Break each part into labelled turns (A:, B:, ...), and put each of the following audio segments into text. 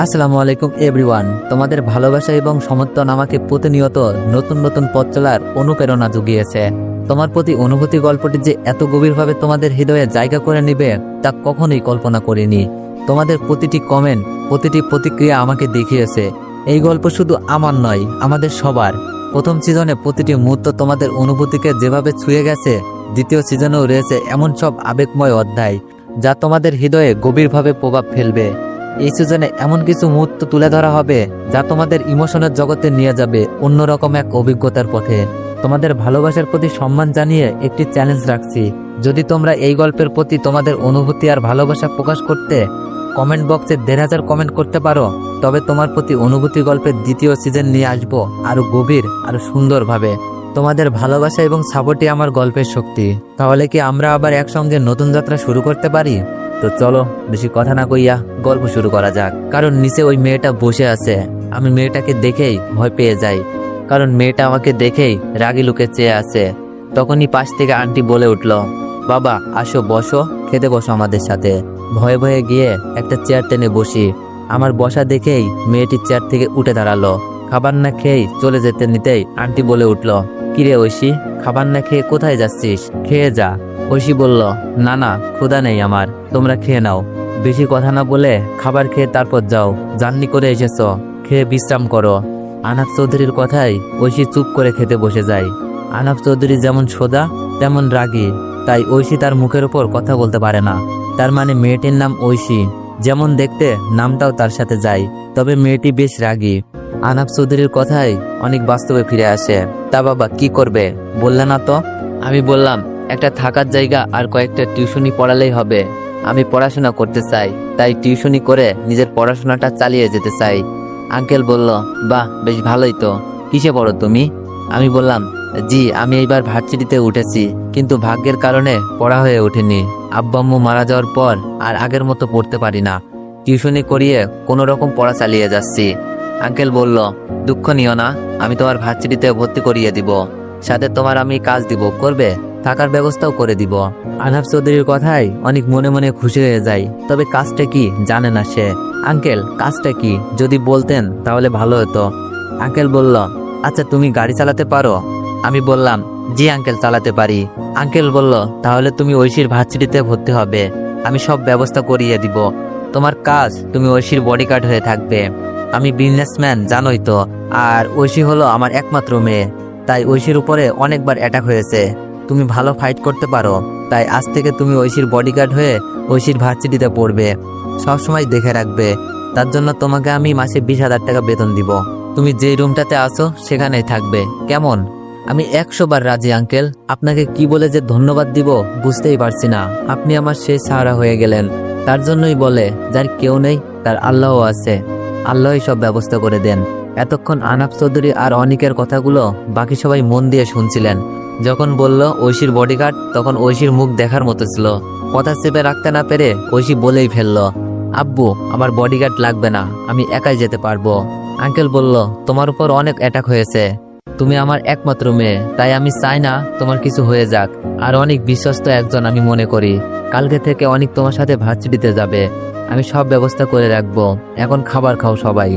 A: আসসালামু আলাইকুম এভরিওয়ান। তোমাদের ভালোবাসা এবং সমর্থন আমাকে প্রতিনিয়ত নতুন নতুন পথ চলার অনুপ্রেরণা জুগিয়েছে। তোমার প্রতি অনুভূতি গল্পটি যে এত গভীরভাবে তোমাদের হৃদয়ে জায়গা করে নেবে তা কখনোই কল্পনা করিনি। তোমাদের প্রতিটি কমেন্ট, প্রতিটি প্রতিক্রিয়া আমাকে দেখিয়েছে এই গল্প শুধু আমার নয়, আমাদের সবার। প্রথম সিজনে প্রতিটি মুহূর্ত তোমাদের অনুভূতিকে যেভাবে ছুঁয়ে গেছে, দ্বিতীয় সিজনেও রয়েছে এমন সব আবেগময় অধ্যায় যা তোমাদের হৃদয়ে গভীরভাবে প্রভাব ফেলবে। এই সিজনে এমন কিছু মুহূর্ত তুলে ধরা হবে যা তোমাদের ইমোশনের জগতে নিয়ে যাবে অন্যরকম এক অভিজ্ঞতার পথে। তোমাদের ভালোবাসার প্রতি সম্মান জানিয়ে একটি চ্যালেঞ্জ রাখছি। যদি তোমরা এই গল্পের প্রতি তোমাদের অনুভূতি আর ভালোবাসা প্রকাশ করতে কমেন্ট বক্সে ১,৫০০ কমেন্ট করতে পারো, তবে তোমার প্রতি অনুভূতি গল্পের দ্বিতীয় সিজন নিয়ে আসবো আরো গভীর, আরো সুন্দরভাবে। তোমাদের ভালোবাসা এবং সাপোর্টই আমার গল্পের শক্তি। তাহলে কি আমরা আবার একসঙ্গে নতুন যাত্রা শুরু করতে পারি? তো চলো বেশি কথা না কইয়া গল্প শুরু করা যাক। কারণ নিচে ওই মেয়েটা বসে আছে। আমি মেয়েটাকে দেখেই ভয় পেয়ে যাই, কারণ মেয়েটা আমাকে দেখেই রাগি লুকে চেয়ে আছে। তখনই পাশ থেকে আন্টি বলে উঠল, বাবা আসো, বসো, খেতে বসো আমাদের সাথে। ভয়ে ভয়ে গিয়ে একটা চেয়ার টেনে বসি। আমার বসা দেখেই মেয়েটি চেয়ার থেকে উঠে দাঁড়ালো। খাবার না খেয়েই চলে যেতে নিতেই আন্টি বলে উঠল, কিরে ঐশী, খাবার না খেয়ে কোথায় যাচ্ছিস? খেয়ে যা। ঐশী বলল, না না, ক্ষুধা নেই আমার, তোমরা খেয়ে নাও। বেশি কথা না বলে খাবার খেয়ে তারপর যাও, জার্নি করে এসেছ, খেয়ে বিশ্রাম করো। আনাফ চৌধুরীর কথাই ঐশী চুপ করে খেতে বসে যায়। আনাফ চৌধুরী যেমন সোজা তেমন রাগী, তাই ঐশী তার মুখের উপর কথা বলতে পারে না। তার মানে মেয়েটির নাম ঐশী, যেমন দেখতে নামটাও তার সাথে যায়। তবে মেয়েটি বেশ রাগী। আনাফ চৌধুরীর কথাই অনেক বাস্তবে ফিরে আসে। তা বাবা কি করবে বললে না তো? আমি বললাম, একটা থাকার জায়গা আর কয়েকটা টিউশনি পড়ালেই হবে। আমি পড়াশোনা করতে চাই, তাই টিউশনি করে নিজের পড়াশোনাটা চালিয়ে যেতে চাই। আঙ্কেল বলল, বাহ, বেশ ভালোই তো। কিসে পড়ো তুমি? আমি বললাম, জি আমি এইবার ভার্সিটিতে উঠেছি, কিন্তু ভাগ্যের কারণে পড়া হয়ে ওঠেনি। আব্বা আম্মু মারা যাওয়ার পর আর আগের মতো পড়তে পারি না। টিউশনি করিয়ে কোনো রকম পড়া চালিয়ে যাচ্ছি। আঙ্কেল বলল, দুঃখ নিও না, আমি তোমার ভার্সিটিতে ভর্তি করিয়ে দিব, সাথে তোমার আমি কাজ দিব, করবে, থাকার ব্যবস্থাও করে দিব। আনাফ চৌধুরীর কথায় অনেক মনে মনে খুশি হয়ে যায়। তবে কাজটা কি জানে না সে। আঙ্কেল কাজটা কি যদি বলতেন তাহলে ভালো হতো। আঙ্কেল বলল, আচ্ছা তুমি গাড়ি চালাতে পারো? আমি বললাম, জি আঙ্কেল চালাতে পারি। আঙ্কেল বলল, তাহলে তুমি ঐশীর ভার্সিটিতে ভর্তি হবে, আমি সব ব্যবস্থা করিয়ে দিব। তোমার কাজ, তুমি ঐশীর বডিগার্ড হয়ে থাকবে। আমি বিজনেসম্যান জানোই তো, আর ঐশী হলো আমার একমাত্র মেয়ে, তাই ঐশীর উপরে অনেকবার অ্যাটাক হয়েছে। তুমি ভালো ফাইট করতে পারো, তাই আজ থেকে তুমি ঐশীর বডিগার্ড হয়ে ঐশীর ভার্সিটিতে পড়বে, সবসময় দেখে রাখবে। তার জন্য তোমাকে আমি মাসে 20,000 টাকা বেতন দিব। তুমি যে রুমটাতে আসো সেখানেই থাকবে, কেমন? আমি 100 বার রাজি আঙ্কেল। আপনাকে কি বলে যে ধন্যবাদ দিব বুঝতেই পারছি না। আপনি আমার সেই সাহারা হয়ে গেলেন। তার জন্যই বলে, যার কেউ নেই তার আল্লাহও আছে, আল্লাহই সব ব্যবস্থা করে দেন। এতক্ষণ আনাফ চৌধুরী আর অনিকের কথাগুলো বাকি সবাই মন দিয়ে শুনছিলেন। যখন বলল ঐশীর বডিগার্ড, তখন ঐশীর মুখ দেখার মতো ছিল। কথা চেপে রাখতে না পেরে ঐশী বলেই ফেলল, আব্বু আমার বডিগার্ড লাগবে না, আমি একাই যেতে পারবো। আঙ্কেল বলল, তোমার উপর অনেক অ্যাটাক হয়েছে, তুমি আমার একমাত্র মেয়ে, তাই আমি চাই না তোমার কিছু হয়ে যাক। আর অনেক বিশ্বস্ত একজন আমি মনে করি। কালকে থেকে অনেক তোমার সাথে ভার্সিটিতে যাবে, আমি সব ব্যবস্থা করে রাখবো। এখন খাবার খাও সবাই।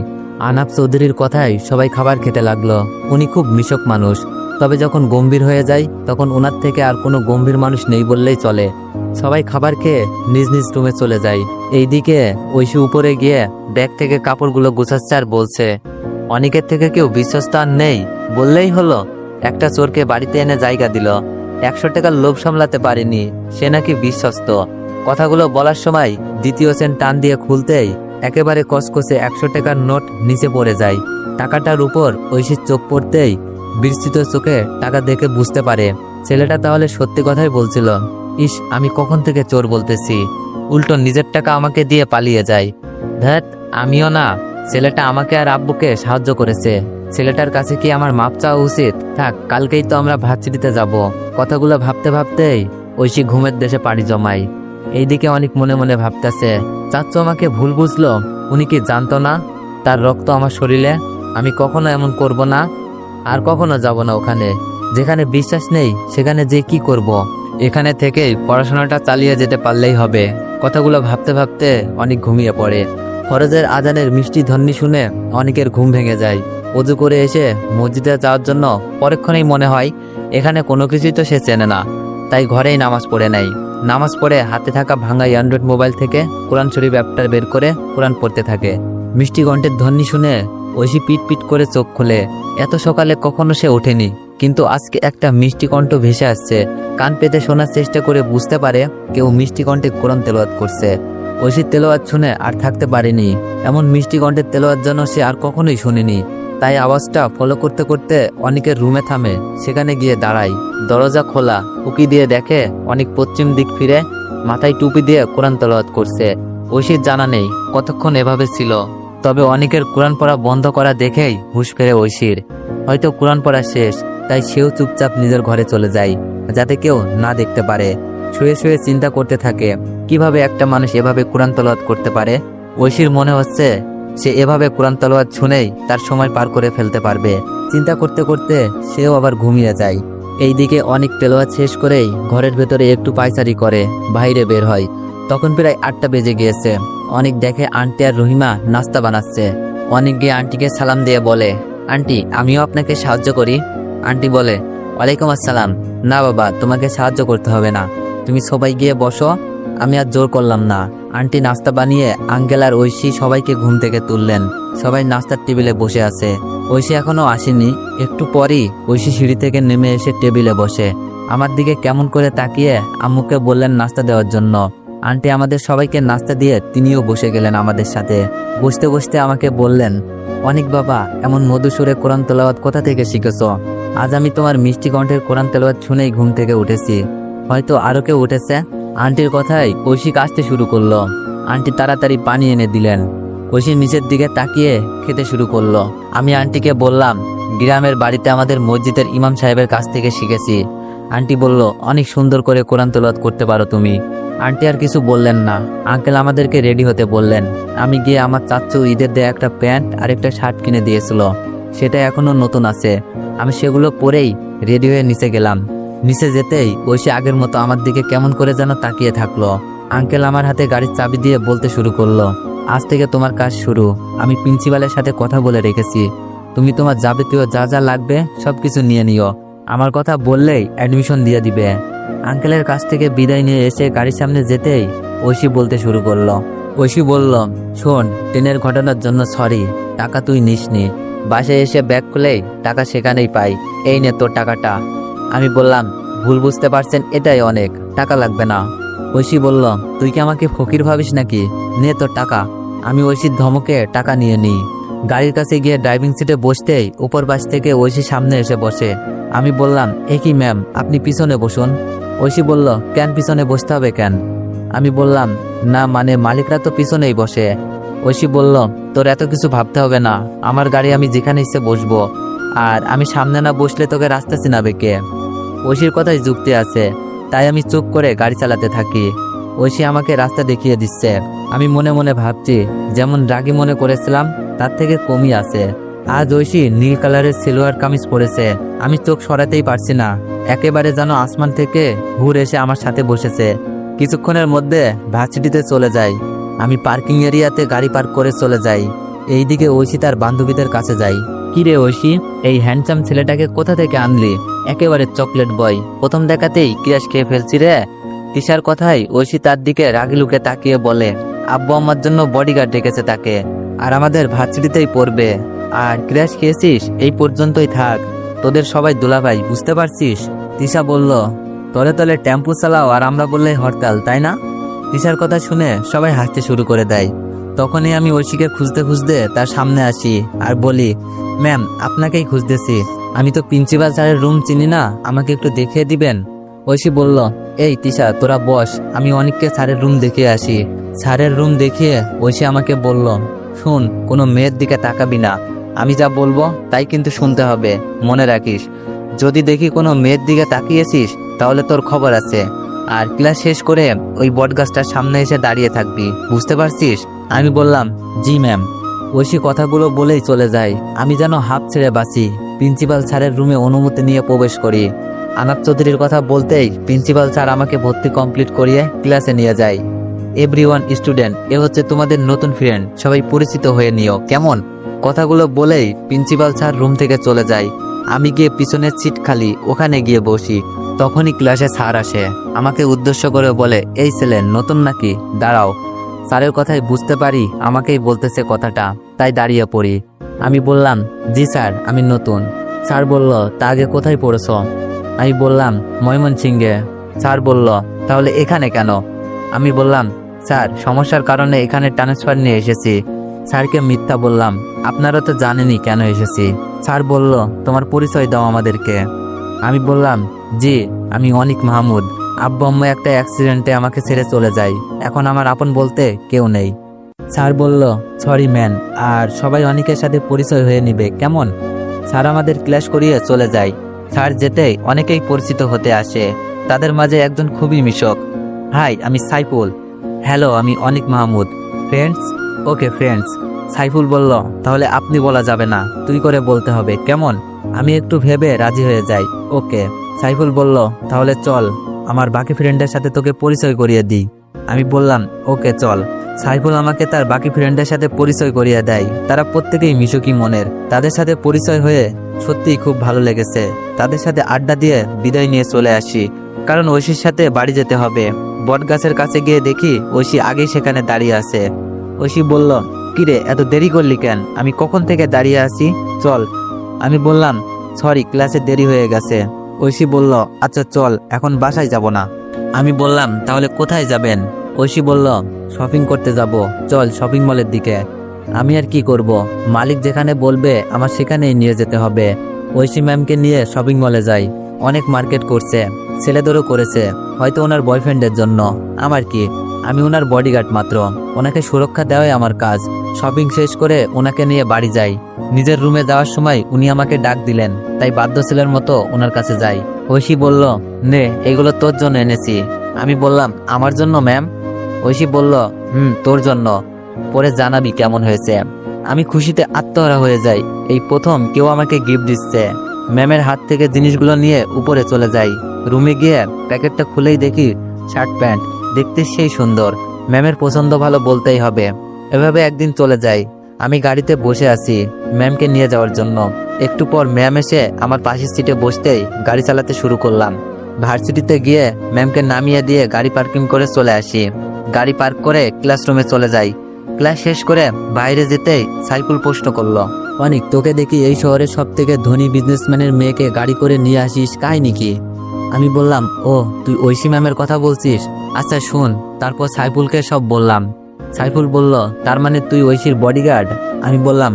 A: আনাফ চৌধুরীর কথায় সবাই খাবার খেতে লাগলো। উনি খুব মিশক মানুষ, তবে যখন গম্ভীর হয়ে যায় তখন ওনার থেকে আর কোনো গম্ভীর মানুষ নেই বললেই চলে। সবাই খাবার খেয়ে নিজ নিজ রুমে চলে যায়। এইদিকে ঐশী উপরে গিয়ে ব্যাগ থেকে কাপড়গুলো গুছাচ্ছে আর বলছে, অনেকের থেকে কেউ বিশ্বস্ত আর নেই বললেই হলো। একটা চোরকে বাড়িতে এনে জায়গা দিল, 100 টাকার লোভ সামলাতে পারেনি, সে নাকি বিশ্বস্ত। কথাগুলো বলার সময় দ্বিতীয় চেন টান দিয়ে খুলতেই একেবারে কসকসে 100 টাকার নোট নিচে পড়ে যায়। টাকাটার উপর ঐশীর চোখ পড়তেই বিস্তৃত চোখে টাকা দেখে বুঝতে পারে ছেলেটা তাহলে সত্যি কথাই বলছিল। ইস, আমি কখন থেকে চোর বলতেছি, উল্টো নিজের টাকা আমাকে দিয়ে পালিয়ে যায়। ধ্যাত, আমিও না, ছেলেটা আমাকে আর আব্বুকে সাহায্য করেছে, ছেলেটার কাছে কি আমার মাপ চাওয়া উচিত? থাক, কালকেই তো আমরা ভার্সিটিতে যাব। কথাগুলো ভাবতে ভাবতেই ঐশী ঘুমের দেশে পাড়ি জমায়। এইদিকে অনেক মনে মনে ভাবতেছে, চাচ্চু আমাকে ভুল বুঝলো, উনি কি জানতো না তার রক্ত আমার শরীরে? আমি কখনো এমন করব না, আর কখনো যাব না ওখানে। যেখানে বিশ্বাস নেই সেখানে যে কি করব? এখানে থেকেই পড়াশোনাটা চালিয়ে যেতে পারলেই হবে। কথাগুলো ভাবতে ভাবতে অনেক ঘুমিয়ে পড়ে। ফরজের আজানের মিষ্টি ধ্বনি শুনে অনেকের ঘুম ভেঙে যায়। অজু করে এসে মসজিদে যাওয়ার জন্য পরক্ষণেই মনে হয় এখানে কোনো কিছুই তো সে চেনে না, তাই ঘরেই নামাজ পড়ে নেয়। নামাজ পড়ে হাতে থাকা ভাঙা অ্যান্ড্রয়েড মোবাইল থেকে কোরআন শরীফ অ্যাপটা বের করে কোরআন পড়তে থাকে। মিষ্টি কণ্ঠের ধ্বনি শুনে ঐশী পিট পিট করে চোখ খুলে। এত সকালে কখনো সে ওঠেনি, কিন্তু আজকে একটা মিষ্টি কণ্ঠ ভেসে আসছে। কান পেতে শোনার চেষ্টা করে বুঝতে পারে কেউ মিষ্টি কণ্ঠে কোরআন তেলাওয়াত করছে। ঐশীর তেলাওয়াত শুনে আর থাকতে পারেনি। এমন মিষ্টি কণ্ঠের তেলাওয়াত যেন সে আর কখনোই শুনেনি। তাই আওয়াজটা ফলো করতে করতে অনেকের রুমে থামে, সেখানে গিয়ে দাঁড়ায়। দরজা খোলা, উকি দিয়ে দেখে অনেক পশ্চিম দিক ফিরে মাথায় টুপি দিয়ে কোরআন তেলাওয়াত করছে। ঐশীর জানা নেই কতক্ষণ এভাবে ছিল, তবে অনেকের কোরআন পড়া বন্ধ করা দেখেই হুঁশ ফেরে ঐশীর। হয়তো কোরআন পড়া শেষ, তাই সেও চুপচাপ নিজের ঘরে চলে যায়, যাতে কেউ না দেখতে পারে। শুয়ে শুয়ে চিন্তা করতে থাকে কিভাবে একটা মানুষ এভাবে কোরআন তেলাওয়াত করতে পারে। ঐশীর মনে হচ্ছে সে এভাবে কোরআন তেলাওয়াত শুনেই তার সময় পার করে ফেলতে পারবে। চিন্তা করতে করতে সেও আবার ঘুমিয়ে যায়। এইদিকে অনেক তেলাওয়াত শেষ করেই ঘরের ভেতরে একটু পায়চারি করে বাইরে বের হয়। তখন প্রায় 8টা বেজে গিয়েছে। অনেক দেখে আন্টি আর রহিমা নাস্তা বানাচ্ছে। অনেক গিয়ে আন্টিকে সালাম দিয়ে বলে, আন্টি আমিও আপনাকে সাহায্য করি। আন্টি বলে, ওয়ালাইকুম আসসালাম। না বাবা, তোমাকে সাহায্য করতে হবে না, তুমি সবাই গিয়ে বসো, আমি আর জোর করলাম না। আন্টি নাস্তা বানিয়ে আঙ্কেল আর ঐশী সবাইকে ঘুম থেকে তুললেন। সবাই নাস্তার টেবিলে বসে আছে। ঐশী এখনো আসেনি। একটু পরই ঐশী সিঁড়ি থেকে নেমে এসে টেবিলে বসে আমার দিকে কেমন করে তাকিয়ে আম্মুকে বললেন নাস্তা দেওয়ার জন্য। আন্টি আমাদের সবাইকে নাস্তা দিয়ে তিনিও বসে গেলেন আমাদের সাথে। বসতে বসতে আমাকে বললেন, অনেক বাবা, এমন মধুর সুরে কোরআন তেলাওয়াত কোথা থেকে শিখেছ? আজ আমি তোমার মিষ্টি কণ্ঠের কোরআন তেলাওয়াত শুনেই ঘুম থেকে উঠেছি। হয়তো আরো কেউ উঠেছে। আন্টির কথাই ঐশী কাশতে শুরু করলো। আন্টি তাড়াতাড়ি পানি এনে দিলেন। ঐশী নিচের দিকে তাকিয়ে খেতে শুরু করলো। আমি আন্টিকে বললাম, গ্রামের বাড়িতে আমাদের মসজিদের ইমাম সাহেবের কাছ থেকে শিখেছি। আন্টি বলল, অনেক সুন্দর করে কোরআন তেলাওয়াত করতে পারো তুমি। আন্টি আর কিছু বললেন না। আঙ্কেল আমাদেরকে রেডি হতে বললেন। আমি গিয়ে আমার চাচ্চু ঈদের দেয়া একটা প্যান্ট আর একটা শার্ট কিনে দিয়েছিল, সেটা এখনো নতুন আছে। আমি সেগুলো পরেই রেডি হয়ে নিচে গেলাম। নিচে যেতেই ঐশী আগের মতো আমার দিকে কেমন করে যেন তাকিয়ে থাকলো। আঙ্কেল আমার হাতে গাড়ির চাবি দিয়ে বলতে শুরু করলো, আজ থেকে তোমার কাজ শুরু। আমি প্রিন্সিপালের সাথে কথা বলে রেখেছি, তুমি তোমার যাবতীয় যা যা লাগবে সবকিছু নিয়ে নিও। আমার কথা বললেই অ্যাডমিশন দিয়ে দিবে। আঙ্কেলের কাছ থেকে বিদায় নিয়ে এসে গাড়ির সামনে যেতেই ঐশী বলতে শুরু করলো। ঐশী বলল, শোন, ট্রেনের ঘটনার জন্য সরি, টাকা তুই নিসনি। বাসায় এসে ব্যাগ খুলেই টাকা সেখানেই পাই, এই নে তোর টাকাটা। আমি বললাম, ভুল বুঝতে পারছেন, এটাই অনেক, টাকা লাগবে না। ঐশী বলল, তুই কি আমাকে ফকির ভাবিস নাকি? নে তোর টাকা। আমি ঐশীর ধমকে টাকা নিয়ে নিই। গাড়ির কাছে গিয়ে ড্রাইভিং সিটে বসতেই উপর বাস থেকে ঐশী সামনে এসে বসে। আমি বললাম, এ কি ম্যাম, আপনি পিছনে বসুন। ঐশী বলল, কেন পিছনে বসতে হবে কেন? আমি বললাম, না মানে মালিকরা তো পিছনেই বসে। ঐশী বলল, তোর এত কিছু ভাবতে হবে না, আমার গাড়ি, আমি যেখানে ইচ্ছে বসবো, আর আমি সামনে না বসলে তোকে রাস্তা চিনাবে কে? ঐশীর কথাই যুক্তি আছে, তাই আমি চুপ করে গাড়ি চালাতে থাকি। ঐশী আমাকে রাস্তা দেখিয়ে দিচ্ছে। আমি মনে মনে ভাবছি, যেমন রাগী মনে করেছিলাম তার থেকে কমই আছে। আজ ঐশী নীল কালারের সিলোয়ার কামিজ পরেছে। আমি চোখ সরাতেই পারছি না, একেবারে যেন আসমান থেকে হুর এসে আমার সাথে বসেছে। কিছুক্ষণের মধ্যে ভার্সিটিতে চলে যাই। আমি পার্কিং এরিয়াতে গাড়ি পার্ক করে চলে যাই। এইদিকে ঐশী তার বান্ধবীদের কাছে যাই। কি রে ঐশী, এই হ্যান্ডসাম ছেলেটাকে কোথা থেকে আনলি? একেবারে চকলেট বয়, প্রথম দেখাতেই ক্রাশ খেয়ে ফেলছি রে। তিশার কথাই ঐশী তার দিকে রাগি লুকে তাকিয়ে বলে, আব্বু আমার জন্য বডিগার্ড ডেকেছে তাকে, আর আমাদের ভার্সিটিতেই পড়বে। আর ক্রাশ খেয়েছিস, এই পর্যন্তই থাক, তোদের সবাই দুলাভাই, বুঝতে পারছিস? তিশা বলল, তলে তলে টেম্পু চালাও আর আমরা বললেই হরতাল, তাই না? তিশার কথা শুনে সবাই হাসতে শুরু করে দেয়। তখনই আমি ঐশীকে খুঁজতে খুঁজতে তার সামনে আসি আর বলি, ম্যাম আপনাকেই খুঁজতেছি, আমি তো প্রিন্সিপাল স্যারের রুম চিনি না, আমাকে একটু দেখিয়ে দিবেন? ঐশী বলল, এই তিশা তোরা বস, আমি অনেককে স্যারের রুম দেখিয়ে আসি। স্যারের রুম দেখিয়ে ঐশী আমাকে বলল, শুন, কোনো মেয়ের দিকে তাকাবি না, আমি যা বলবো তাই কিন্তু শুনতে হবে, মনে রাখিস। যদি দেখি কোনো মেয়ের দিকে তাকিয়েছিস তাহলে তোর খবর আছে। আর ক্লাস শেষ করে ওই বটগাছটার সামনে এসে দাঁড়িয়ে থাকবি, বুঝতে পারছিস? আমি বললাম, জি ম্যাম। ঐশী কথাগুলো বলেই চলে যায়। আমি যেন হাফ ছেড়ে বাঁচি। প্রিন্সিপাল স্যারের রুমে অনুমতি নিয়ে প্রবেশ করি। আনাপ চৌধুরীর কথা বলতেই প্রিন্সিপাল স্যার আমাকে ভর্তি কমপ্লিট করিয়ে ক্লাসে নিয়ে যায়। এভরিওয়ান স্টুডেন্ট, এ হচ্ছে তোমাদের নতুন ফ্রেন্ড, সবাই পরিচিত হয়ে নিও কেমন। কথাগুলো বলেই প্রিন্সিপাল স্যার রুম থেকে চলে যায়। আমি গিয়ে পিছনের সিট খালি ওখানে গিয়ে বসি। তখনই ক্লাসে স্যার আসে, আমাকে উদ্দেশ্য করে বলে, এই ছেলে নতুন নাকি, দাঁড়াও। স্যারের কথাই বুঝতে পারি আমাকেই বলতেছে কথাটা, তাই দাঁড়িয়ে পড়ি। আমি বললাম, জি স্যার আমি নতুন। স্যার বলল, তা আগে কোথায় পড়েছ? আমি বললাম, ময়মনসিংহে। স্যার বলল, তাহলে এখানে কেন? আমি বললাম, স্যার সমস্যার কারণে এখানে ট্রান্সফার নিয়ে এসেছি। স্যারকে মিথ্যা বললাম, আপনারা তো জানেনই কেন এসেছি। স্যার বলল, তোমার পরিচয় দাও আমাদেরকে। আমি বললাম, জি আমি অনিক মাহমুদ। আব্বু আম্মু একটা অ্যাক্সিডেন্টে আমাকে ছেড়ে চলে যায়, এখন আমার আপন বলতে কেউ নেই। স্যার বলল, সরি ম্যান, আর সবাই অনিকের সাথে পরিচয় হয়ে নিবে কেমন। স্যার আমাদের ক্লাস করিয়ে চলে যায়। স্যার যেতেই অনেকেই পরিচিত হতে আসে, তাদের মাঝে একজন খুবই মিশক। হাই আমি সাইফুল। হ্যালো আমি Anik Mahmud. Friends? Okay friends. Saiful বলল, তাহলে আপনি বলা যাবে না, তুই করে বলতে হবে কেমন। আমি একটু ভেবে রাজি হয়ে যাই। ওকে। সাইফুল বলল, তাহলে চল আমার বাকি ফ্রেন্ডের সাথে তোকে পরিচয় করিয়ে দিই। আমি বললাম, ওকে চল। সাইফুল আমাকে তার বাকি ফ্রেন্ডের সাথে পরিচয় করিয়ে দেয়। তারা প্রত্যেকেই মিশুকি মনের। তাদের সাথে পরিচয় হয়ে সত্যিই খুব ভালো লেগেছে। তাদের সাথে আড্ডা দিয়ে বিদায় নিয়ে চলে আসি, কারণ ঐশীর সাথে বাড়ি যেতে হবে। বট গাছের কাছে গিয়ে দেখি ঐশী আগেই সেখানে দাঁড়িয়ে আছে। ঐশী বলল, কিরে এত দেরি করলি কেন? আমি কখন থেকে দাঁড়িয়ে আছি, চল। আমি বললাম, সরি ক্লাসে দেরি হয়ে গেছে। ঐশী বলল, আচ্ছা চল, এখন বাসায় যাব না। আমি বললাম, তাহলে কোথায় যাবেন? ঐশী বলল, শপিং করতে যাব, চল শপিং মলের দিকে। আমি আর কি করব, মালিক যেখানে বলবে আমার সেখানেই নিয়ে যেতে হবে। ঐশী ম্যামকে নিয়ে শপিং মলে যাই। অনেক মার্কেট করছে, ছেলেদেরও করেছে, হয়তো ওনার বয়ফ্রেন্ডের জন্য। আমার কি, আমি ওনার বডিগার্ড মাত্র, ওনাকে সুরক্ষা দেওয়াই আমার কাজ। শপিং শেষ করে ওনাকে নিয়ে বাড়ি যাই। নিজের রুমে যাওয়ার সময় উনি আমাকে ডাক দিলেন, তাই বাধ্য ছেলের মতো ওনার কাছে যাই। ঐশী বলল, নে এগুলো তোর জন্য এনেছি। আমি বললাম, আমার জন্য ম্যাম? ঐশী বলল, তোর জন্য, পরে জানাবি কেমন হয়েছে। আমি খুশিতে আত্মহারা হয়ে যাই, এই প্রথম কেউ আমাকে গিফট দিচ্ছে। ম্যামের হাত থেকে জিনিসগুলো নিয়ে উপরে চলে যাই। রুমে গিয়ে প্যাকেটটা খুলেই দেখি শার্ট প্যান্ট, দেখতে সেই সুন্দর। ম্যামের পছন্দ ভালো বলতেই হবে। এভাবে একদিন চলে যায়। আমি গাড়িতে বসে আছি ম্যামকে নিয়ে যাওয়ার জন্য। একটু পর ম্যাম এসে আমার পাশের সিটে বসতেই গাড়ি চালাতে শুরু করলাম। ভার্সিটিতে গিয়ে ম্যামকে নামিয়ে দিয়ে গাড়ি পার্কিং করে চলে আসি। গাড়ি পার্ক করে ক্লাসরুমে চলে যাই। ক্লাস শেষ করে বাইরে যেতেই সাইফুল প্রশ্ন করলো, অনিক তোকে দেখি এই শহরের সব থেকে ধনী বিজনেসম্যানের মেয়েকে গাড়ি করে নিয়ে আসিস, কাহিনী কি? আমি বললাম, ও তুই ঐশী ম্যামের কথা বলছিস, আচ্ছা শোন। তারপর সাইফুলকে সব বললাম। সাইফুল বলল, তার মানে তুই ঐশীর বডিগার্ড? আমি বললাম,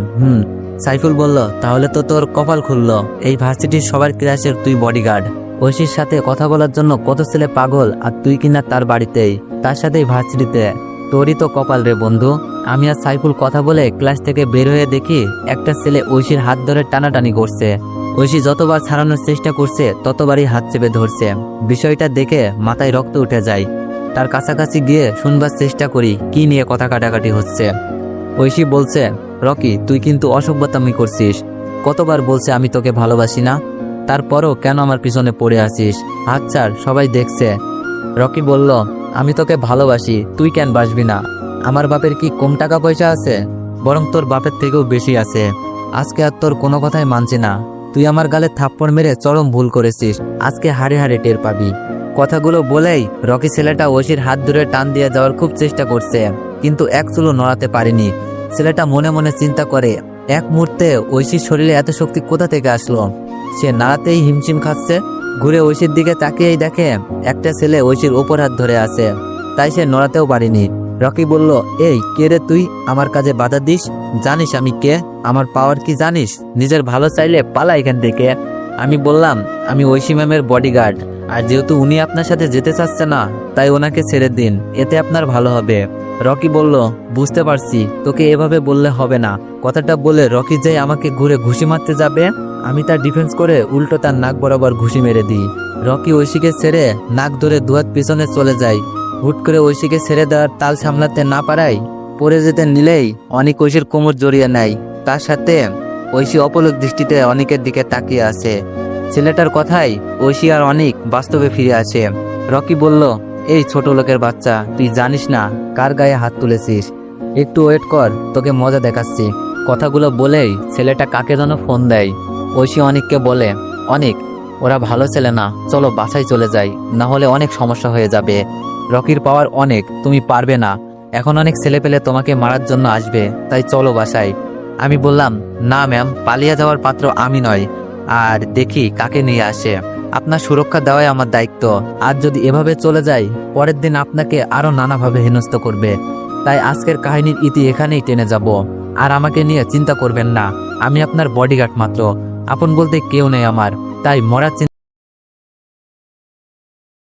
A: সাইফুল বলল, তাহলে তো তোর কপাল খুললো, এই ভার্সিটির সবার ক্লাসের তুই বডিগার্ড। ঐশীর সাথে কথা বলার জন্য কত ছেলে পাগল, আর তুই কিনা তার বাড়িতেই, তার সাথেই ভার্সিটিতে। তোরই তো কপাল রে বন্ধু। আমি আর সাইফুল কথা বলে ক্লাস থেকে বের হয়ে দেখি একটা ছেলে ঐশীর হাত ধরে টানাটানি করছে। ঐশী যতবার ছাড়ানোর চেষ্টা করছে ততবারই হাত চেপে ধরছে। বিষয়টা দেখে মাথায় রক্ত উঠে যায়। তার কাছাকাছি গিয়ে শুনবার চেষ্টা করি কি নিয়ে কথা কাটাকাটি হচ্ছে। ঐশী বলছে, রকি তুই কিন্তু অসভ্যতামি করছিস। কতবার বলছে আমি তোকে ভালোবাসি না, তারপরও কেন আমার পিছনে পড়ে আসিস? হাত ছাড়, সবাই দেখছে। রকি বলল, আমি তোকে ভালোবাসি, তুই কেন বাসবি না? আমার বাপের কি কম টাকা পয়সা আছে? বরং তোর বাপের থেকেও বেশি আছে। আজকে আর তোর কোনো কথাই মানছি না। তুই আমার গালে থাপ্পড় মেরে চরম ভুল করেছিস, আজকে হাড়ে হাড়ে টের পাবি। কথাগুলো বলেই রকি ছেলেটা ঐশীর হাত ধরে টান দিয়ে যাওয়ার খুব চেষ্টা করছে, কিন্তু এক চুলও নড়াতে পারেনি। ছেলেটা মনে মনে চিন্তা করে, এক মুহূর্তে ঐশীর শরীরে এত শক্তি কোথা থেকে আসলো? সে নাড়াতেই হিমশিম খাচ্ছে। ঘুরে ঐশীর দিকে তাকিয়েই দেখে একটা ছেলে ঐশীর ওপর হাত ধরে আছে, তাই সে নড়াতেও পারেনি। রকি বলল, এই কে রে তুই, আমার কাজে বাধা দিস? জানিস আমি কে, আমার পাওয়ার কি জানিস? নিজের ভালো চাইলে পালা এখান থেকে। আমি বললাম, আমি ঐশী ম্যামের বডিগার্ড, আর যেহেতু উনি আপনার সাথে যেতে চাচ্ছে না, তাই ওনাকে ছেড়ে দিন, এতে আপনার ভালো হবে। রকি বলল, বুঝতে পারছি, তোকে এভাবে বললে হবে না। কথাটা বলে রকি যে আমাকে ঘুরে ঘুষি মারতে যাবে, আমি তার ডিফেন্স করে উল্টো তার নাক বরাবর ঘুষি মেরে দিই। রকি ঐশীকে ছেড়ে নাক ধরে দুহাত পিছনে চলে যায়। হুট করে ঐশীকে ছেড়ে দেওয়ার তাল সামলাতে না পারায় পড়ে যেতে নিলেই অনেক ঐশীর কোমর জড়িয়ে নেয়। তার সাথে ঐশী অপলক দৃষ্টিতে অনেকের দিকে তাকিয়ে আছে। ছেলেটার কথাই ঐশী আর অনেক বাস্তবে ফিরে আসে। রকি বলল, এই ছোট লোকের বাচ্চা, তুই জানিস না কার গায়ে হাত তুলেছিস। একটু ওয়েট কর, তোকে মজা দেখাচ্ছি। কথাগুলো বলেই ছেলেটা কাকে যেন ফোন দেয়। ঐশী অনিককে বলে, অনিক, ওরা ভালো ছেলে না, চলো বাসায় চলে যাই, না হলে অনেক সমস্যা হয়ে যাবে। রকির পাওয়ার অনেক, তুমি পারবে না। এখন অনেক ছেলে পেলে তোমাকে মারার জন্য আসবে, তাই চলো বাসায়। আমি বললাম, না ম্যাম, পালিয়ে যাওয়ার পাত্র আমি নয়। আর দেখি কাকে নিয়ে আসে। আপনার সুরক্ষা দেওয়াই আমার দায়িত্ব। আর যদি এভাবে চলে যাই, পরের দিন আপনাকে আরো নানাভাবে হেনস্থ করবে। তাই আজকের কাহিনীর ইতি এখানেই টেনে যাব। আর আমাকে নিয়ে চিন্তা করবেন না, আমি আপনার বডিগার্ড মাত্র, আপন বলতে কেউ নেই আমার। তাই মরার